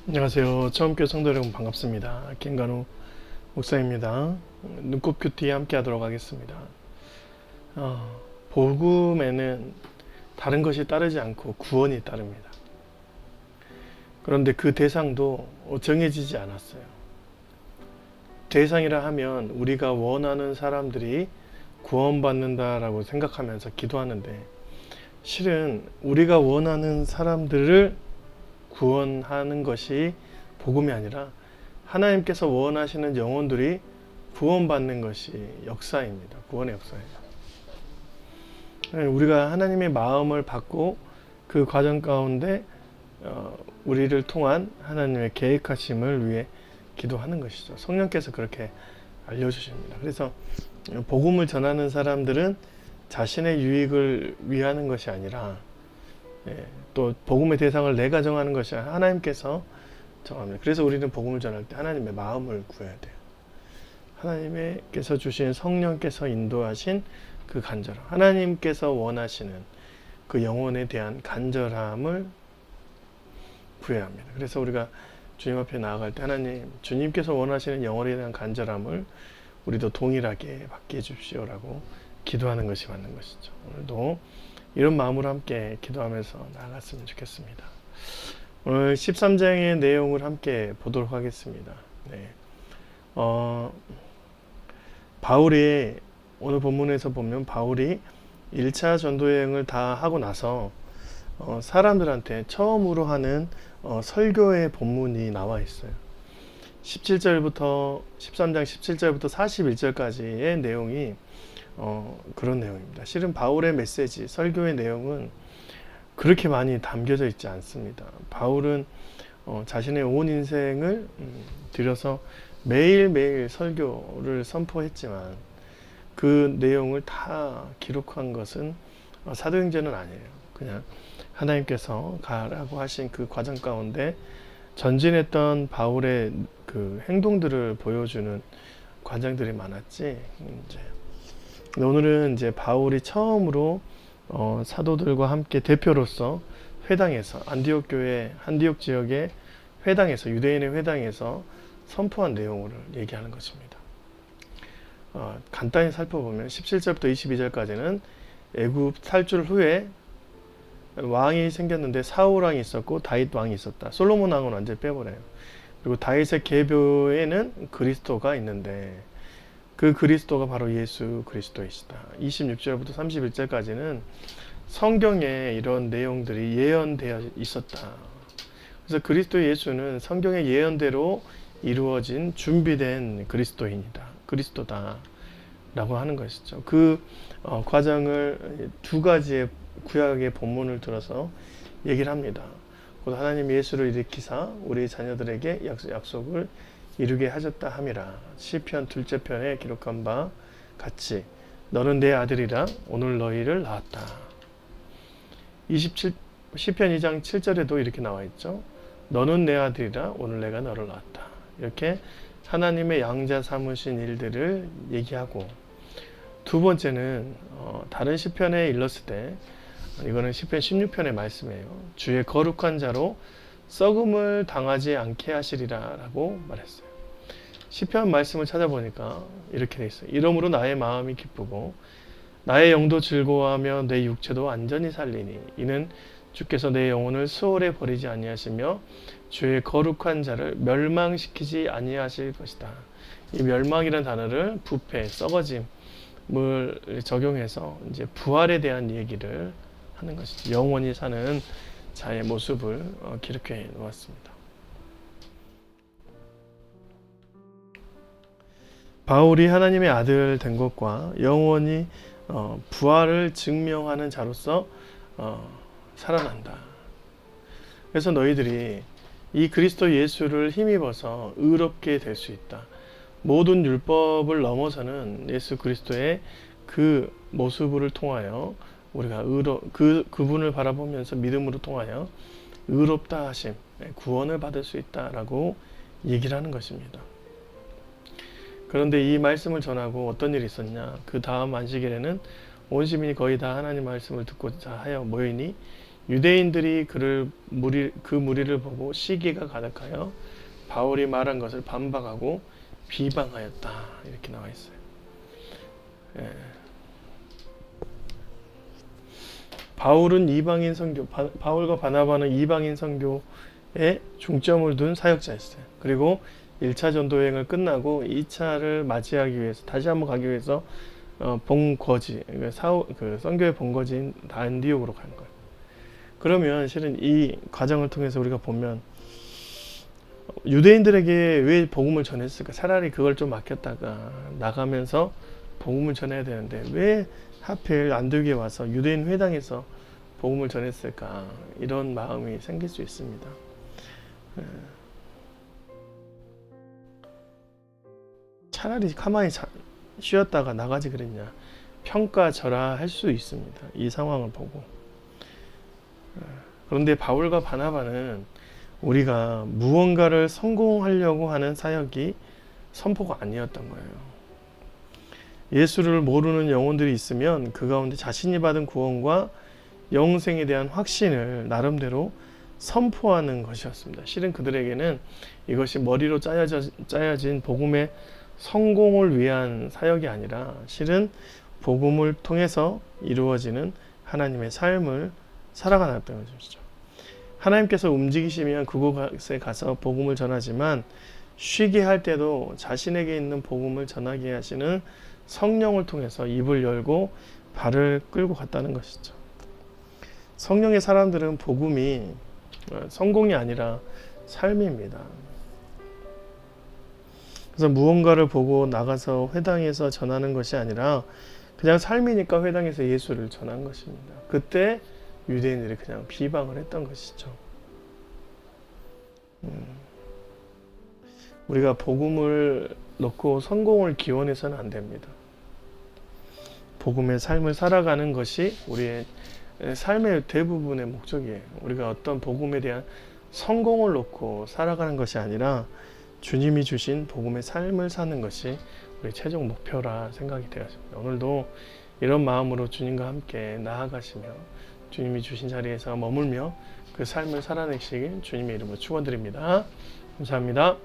안녕하세요. 처음교 성도 여러분 반갑습니다. 김간우 목사입니다. 눈꽃 큐티 함께 하도록 하겠습니다. 복음에는 다른 것이 따르지 않고 구원이 따릅니다. 그런데 그 대상도 정해지지 않았어요. 대상이라 하면 우리가 원하는 사람들이 구원받는다라고 생각하면서 기도하는데, 실은 우리가 원하는 사람들을 구원하는 것이 복음이 아니라 하나님께서 원하시는 영혼들이 구원받는 것이 역사입니다. 구원의 역사예요. 우리가 하나님의 마음을 받고 그 과정 가운데 우리를 통한 하나님의 계획하심을 위해 기도하는 것이죠. 성령께서 그렇게 알려주십니다. 그래서 복음을 전하는 사람들은 자신의 유익을 위하는 것이 아니라, 또 복음의 대상을 내가 정하는 것이 아니라 하나님께서 정합니다. 그래서 우리는 복음을 전할 때 하나님의 마음을 구해야 돼요. 하나님께서 주신 성령께서 인도하신 그 간절함, 하나님께서 원하시는 그 영혼에 대한 간절함을 구해야 합니다. 그래서 우리가 주님 앞에 나아갈 때 하나님, 주님께서 원하시는 영혼에 대한 간절함을 우리도 동일하게 받게 해주십시오라고 기도하는 것이 맞는 것이죠. 오늘도 이런 마음으로 함께 기도하면서 나아갔으면 좋겠습니다. 오늘 13장의 내용을 함께 보도록 하겠습니다. 바울이, 오늘 본문에서 보면 바울이 1차 전도여행을 다 하고 나서 사람들한테 처음으로 하는 설교의 본문이 나와 있어요. 13장 17절부터 41절까지의 내용이 그런 내용입니다. 실은 바울의 메시지, 설교의 내용은 그렇게 많이 담겨져 있지 않습니다. 바울은 자신의 온 인생을 들여서 매일매일 설교를 선포했지만 그 내용을 다 기록한 것은 사도행전은 아니에요. 그냥 하나님께서 가라고 하신 그 과정 가운데 전진했던 바울의 그 행동들을 보여주는 과정들이 많았지. 오늘은 이제 바울이 처음으로 사도들과 함께 대표로서 회당에서, 안디옥 교회, 안디옥 지역의 회당에서, 유대인의 회당에서 선포한 내용을 얘기하는 것입니다. 간단히 살펴보면 17절부터 22절까지는 애굽 탈출 후에 왕이 생겼는데 사울 왕이 있었고 다윗 왕이 있었다. 솔로몬 왕은 완전히 빼버려요. 그리고 다윗의 계보에는 그리스도가 있는데 그 그리스도가 바로 예수 그리스도이시다. 26절부터 31절까지는 성경에 이런 내용들이 예언되어 있었다. 그래서 그리스도 예수는 성경의 예언대로 이루어진 준비된 그리스도인이다. 그리스도다. 라고 하는 것이죠. 그 과정을 두 가지의 구약의 본문을 들어서 얘기를 합니다. 곧 하나님 예수를 일으키사 우리 자녀들에게 약속을 이루게 하셨다 함이라. 시편 둘째 편에 기록한 바 같이 너는 내 아들이라 오늘 너희를 낳았다. 시편 2장 7절에도 이렇게 나와 있죠. 너는 내 아들이라 오늘 내가 너를 낳았다. 이렇게 하나님의 양자 삼으신 일들을 얘기하고, 두 번째는 다른 시편에 일렀을 때, 이거는 시편 16편의 말씀이에요. 주의 거룩한 자로 썩음을 당하지 않게 하시리라 라고 말했어요. 시편 말씀을 찾아보니까 이렇게 돼 있어요. 이러므로 나의 마음이 기쁘고 나의 영도 즐거워하며 내 육체도 안전히 살리니 이는 주께서 내 영혼을 수월에 버리지 아니하시며 주의 거룩한 자를 멸망시키지 아니하실 것이다. 이 멸망이라는 단어를 부패, 썩어짐을 적용해서 이제 부활에 대한 얘기를 하는 것이죠. 영원히 사는 자의 모습을 기록해 놓았습니다. 바울이 하나님의 아들 된 것과 영원히 부활을 증명하는 자로서 살아난다. 그래서 너희들이 이 그리스도 예수를 힘입어서 의롭게 될 수 있다. 모든 율법을 넘어서는 예수 그리스도의 그 모습을 통하여 우리가 그분을 바라보면서 믿음으로 통하여 의롭다 하심, 구원을 받을 수 있다라고 얘기를 하는 것입니다. 그런데 이 말씀을 전하고 어떤 일이 있었냐? 그 다음 안식일에는 온 시민이 거의 다 하나님 말씀을 듣고자 하여 모이니 유대인들이 그 무리를 보고 시기가 가득하여 바울이 말한 것을 반박하고 비방하였다. 이렇게 나와 있어요. 예. 바울은 이방인 선교, 바울과 바나바는 이방인 선교에 중점을 둔 사역자였어요. 그리고 1차 전도 여행을 끝나고 2차를 맞이하기 위해서 다시 한번 가기 위해서 본거지, 선교의 본거지인 안디옥으로 간 거예요. 그러면 실은 이 과정을 통해서 우리가 보면 유대인들에게 왜 복음을 전했을까? 차라리 그걸 좀 맡겼다가 나가면서 복음을 전해야 되는데 왜 하필 안디옥에 와서 유대인 회당에서 복음을 전했을까? 이런 마음이 생길 수 있습니다. 차라리 가만히 쉬었다가 나가지 그랬냐? 평가절하할 수 있습니다. 이 상황을 보고. 그런데 바울과 바나바는 우리가 무언가를 성공하려고 하는 사역이 선포가 아니었던 거예요. 예수를 모르는 영혼들이 있으면 그 가운데 자신이 받은 구원과 영생에 대한 확신을 나름대로 선포하는 것이었습니다. 실은 그들에게는 이것이 머리로 짜여진 복음의 성공을 위한 사역이 아니라 실은 복음을 통해서 이루어지는 하나님의 삶을 살아가는 것이죠. 하나님께서 움직이시면 그곳에 가서 복음을 전하지만 쉬게 할 때도 자신에게 있는 복음을 전하게 하시는 성령을 통해서 입을 열고 발을 끌고 갔다는 것이죠. 성령의 사람들은 복음이 성공이 아니라 삶입니다. 그래서 무언가를 보고 나가서 회당에서 전하는 것이 아니라 그냥 삶이니까 회당에서 예수를 전한 것입니다. 그때 유대인들이 그냥 비방을 했던 것이죠. 우리가 복음을 놓고 성공을 기원해서는 안 됩니다. 복음의 삶을 살아가는 것이 우리의 삶의 대부분의 목적이에요. 우리가 어떤 복음에 대한 성공을 놓고 살아가는 것이 아니라 주님이 주신 복음의 삶을 사는 것이 우리 최종 목표라 생각이 되었습니다. 오늘도 이런 마음으로 주님과 함께 나아가시며 주님이 주신 자리에서 머물며 그 삶을 살아내시길 주님의 이름으로 축원드립니다. 감사합니다.